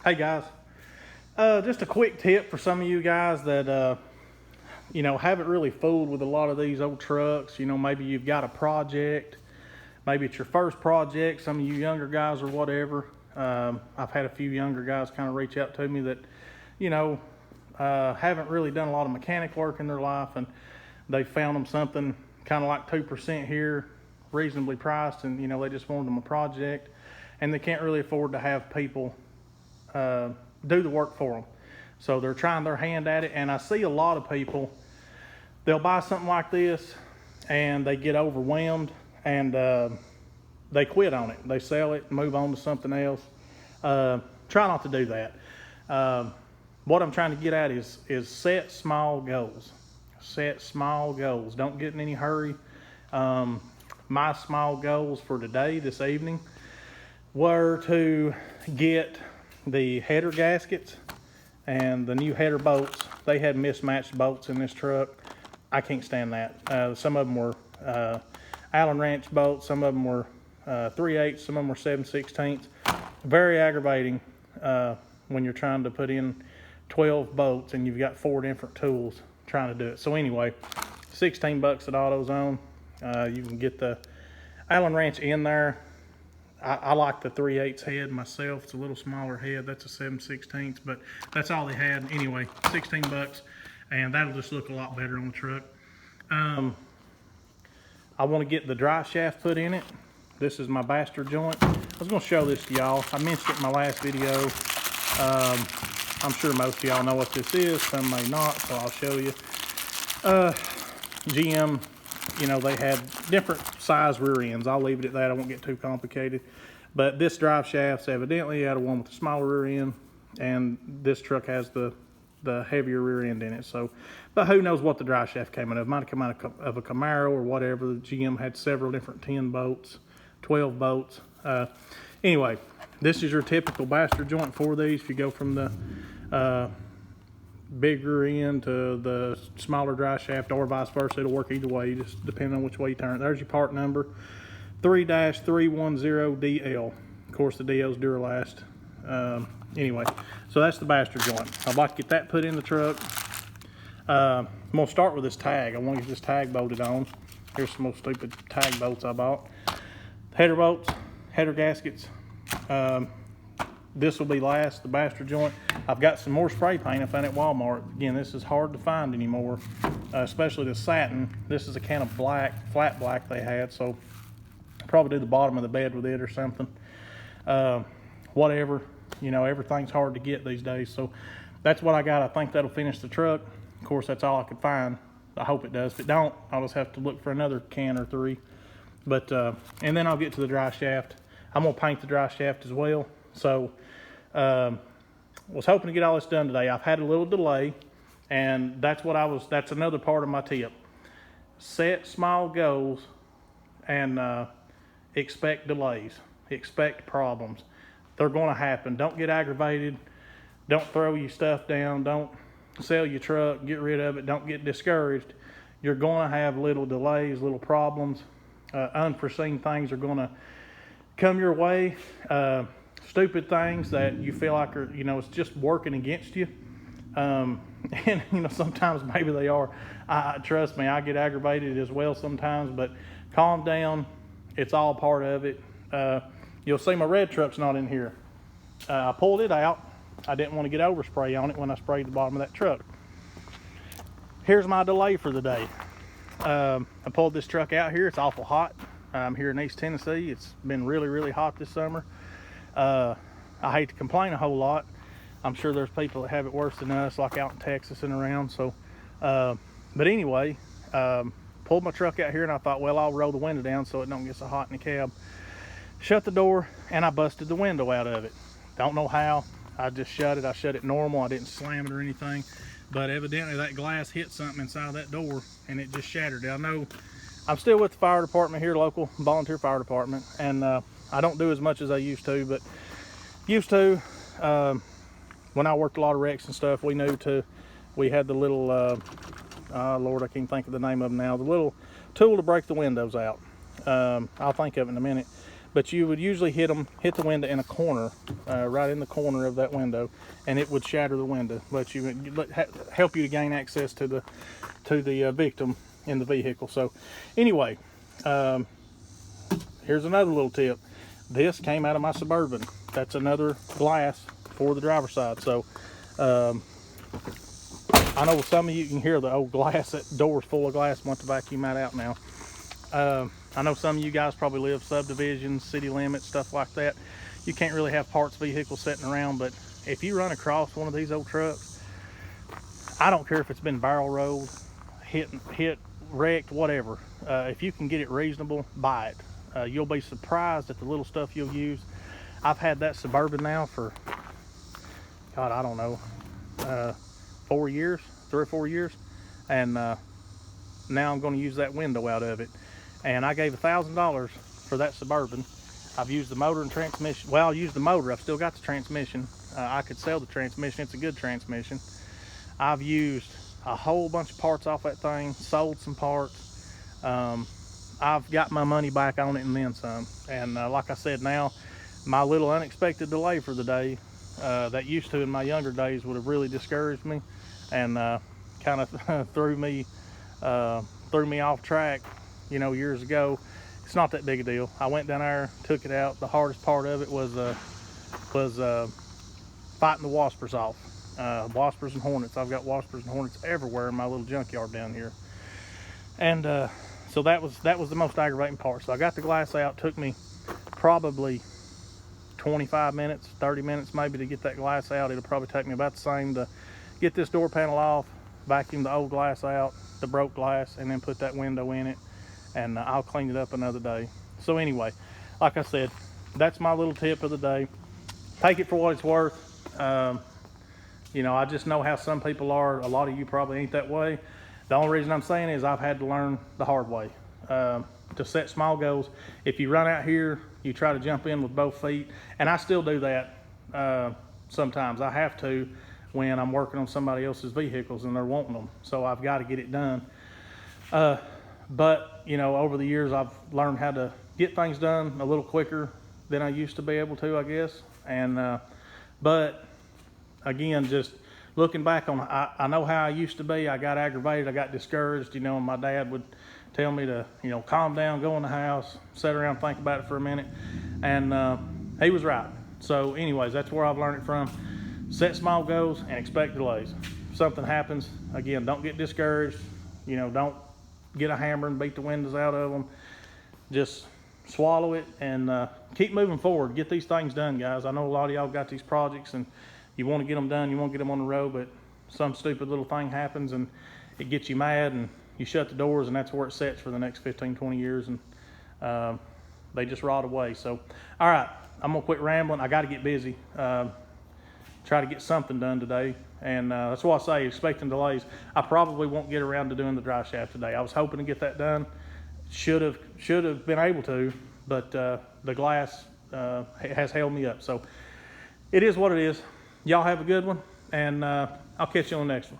Hey guys, just a quick tip for some of you guys that haven't really fooled with a lot of these old trucks. Maybe you've got a project, maybe it's your first project. Some of you younger guys or whatever. I've had a few younger guys kind of reach out to me that haven't really done a lot of mechanic work in their life, and they found them something kind of like 2% here, reasonably priced, and they just wanted them a project, and they can't really afford to have people do the work for them. So they're trying their hand at it, and I see a lot of people, they'll buy something like this and they get overwhelmed and they quit on it. They sell it and move on to something else. Try not to do that. What I'm trying to get at is set small goals. Set small goals. Don't get in any hurry. My small goals for today, this evening, were to get the header gaskets and the new header bolts. They had mismatched bolts in this truck. I can't stand that. Some of them were Allen wrench bolts, some of them were 3/8, some of them were 7/16. Very aggravating when you're trying to put in 12 bolts and you've got 4 different tools trying to do it. So anyway, 16 bucks at AutoZone. You can get the Allen wrench in there. I like the 3/8 head myself. It's a little smaller head. That's a 7/16, but that's all they had. Anyway, 16 bucks, and that'll just look a lot better on the truck. I want to get the dry shaft put in it. This is my Bastard joint. I was going to show this to y'all. I mentioned it in my last video. I'm sure most of y'all know what this is. Some may not, so I'll show you. GM, they had different size rear ends. I'll leave it at that. I won't get too complicated. But this drive shaft's evidently out of one with the smaller rear end, and this truck has the heavier rear end in it. So, but who knows what the drive shaft came out of? It might have come out of a Camaro or whatever. The GM had several different 10 bolts, 12 bolts. Anyway, this is your typical Bastard joint for these. If you go from the bigger end to the smaller dry shaft, or vice versa, it'll work either way, just depending on which way you turn it. There's your part number, 3-310DL. Of course, the DL's Duralast. Anyway, so that's the Bastard joint. I'd like to get that put in the truck. I'm gonna start with this tag. I want to get this tag bolted on. Here's some more stupid tag bolts I bought. Header bolts, header gaskets. This will be last, the Bastard joint. I've got some more spray paint I found at Walmart. Again, this is hard to find anymore, especially the satin. This is a can of black, flat black they had, so I'll probably do the bottom of the bed with it or something. Whatever, everything's hard to get these days, so that's what I got. I think that'll finish the truck. Of course, that's all I could find. I hope it does. If it don't, I'll just have to look for another can or 3. But and then I'll get to the dry shaft. I'm gonna paint the dry shaft as well. So was hoping to get all this done today. I've had a little delay, and that's another part of my tip. Set small goals and expect delays, expect problems. They're going to happen. Don't get aggravated. Don't throw your stuff down. Don't sell your truck, get rid of it. Don't get discouraged. You're going to have little delays, little problems. Unforeseen things are going to come your way. Stupid things that you feel like are, it's just working against you. And, sometimes maybe they are. Trust me, I get aggravated as well sometimes, but calm down. It's all part of it. You'll see my red truck's not in here. I pulled it out. I didn't want to get overspray on it when I sprayed the bottom of that truck. Here's my delay for the day. I pulled this truck out here. It's awful hot. I'm here in East Tennessee. It's been really, really hot this summer. I hate to complain a whole lot. I'm sure there's people that have it worse than us, like out in Texas and around. So, but anyway, pulled my truck out here and I thought, well, I'll roll the window down so it don't get so hot in the cab. Shut the door and I busted the window out of it. Don't know how. I just shut it. I shut it normal. I didn't slam it or anything. But evidently that glass hit something inside of that door and it just shattered. I know I'm still with the fire department here, local volunteer fire department, and I don't do as much as I used to, but when I worked a lot of wrecks and stuff, we had the little, Lord, I can't think of the name of them now, the little tool to break the windows out. I'll think of it in a minute. but you would usually hit the window in a corner, right in the corner of that window, and it would shatter the window. But you would help you to gain access to the victim in the vehicle. So anyway, here's another little tip. This came out of my Suburban. That's another glass for the driver's side. So I know some of you can hear the old glass. That door's full of glass. I want to vacuum that out now. I know some of you guys probably live subdivisions, city limits, stuff like that. You can't really have parts vehicles sitting around, but if you run across one of these old trucks, I don't care if it's been barrel rolled, hit, wrecked, whatever. If you can get it reasonable, buy it. You'll be surprised at the little stuff you'll use. I've had that Suburban now for, God, I don't know, 4 years, 3 or 4 years, and now I'm going to use that window out of it. And I gave $1,000 for that Suburban. I've used the motor and transmission. Well, I'll use the motor. I've still got the transmission. I could sell the transmission. It's a good transmission. I've used a whole bunch of parts off that thing, sold some parts. I've got my money back on it and then some. And like I said, now my little unexpected delay for the day, that used to in my younger days would have really discouraged me and kind of threw me off track, you know, years ago. It's not that big a deal. I went down there, took it out. The hardest part of it was fighting the waspers off. Waspers and hornets. I've got waspers and hornets everywhere in my little junkyard down here. And so that was the most aggravating part. So I got the glass out. Took me probably 25 minutes, 30 minutes maybe to get that glass out. It'll probably take me about the same to get this door panel off, vacuum the old glass out, the broke glass, and then put that window in it, and I'll clean it up another day. So anyway, like I said, that's my little tip of the day. Take it for what it's worth. You know, I just know how some people are. A lot of you probably ain't that way. The only reason I'm saying is I've had to learn the hard way. To set small goals. If you run out here, you try to jump in with both feet, and I still do that sometimes. I have to when I'm working on somebody else's vehicles and they're wanting them, so I've got to get it done. But you know, over the years I've learned how to get things done a little quicker than I used to be able to, I guess. And but again, just looking back on, I know how I used to be. I got aggravated, I got discouraged, you know, and my dad would tell me to, you know, calm down, go in the house, sit around, think about it for a minute. And he was right. So anyways, that's where I've learned it from. Set small goals and expect delays. If something happens, again, don't get discouraged. You know, don't get a hammer and beat the windows out of them. Just swallow it and keep moving forward. Get these things done, guys. I know a lot of y'all got these projects and you want to get them done, you want to get them on the road, but some stupid little thing happens and it gets you mad and you shut the doors, and that's where it sets for the next 15, 20 years, and they just rot away. So, all right, I'm going to quit rambling. I got to get busy. Try to get something done today, and that's why I say expecting delays. I probably won't get around to doing the dry shaft today. I was hoping to get that done. Should have been able to, but the glass has held me up. So it is what it is. Y'all have a good one, and I'll catch you on the next one.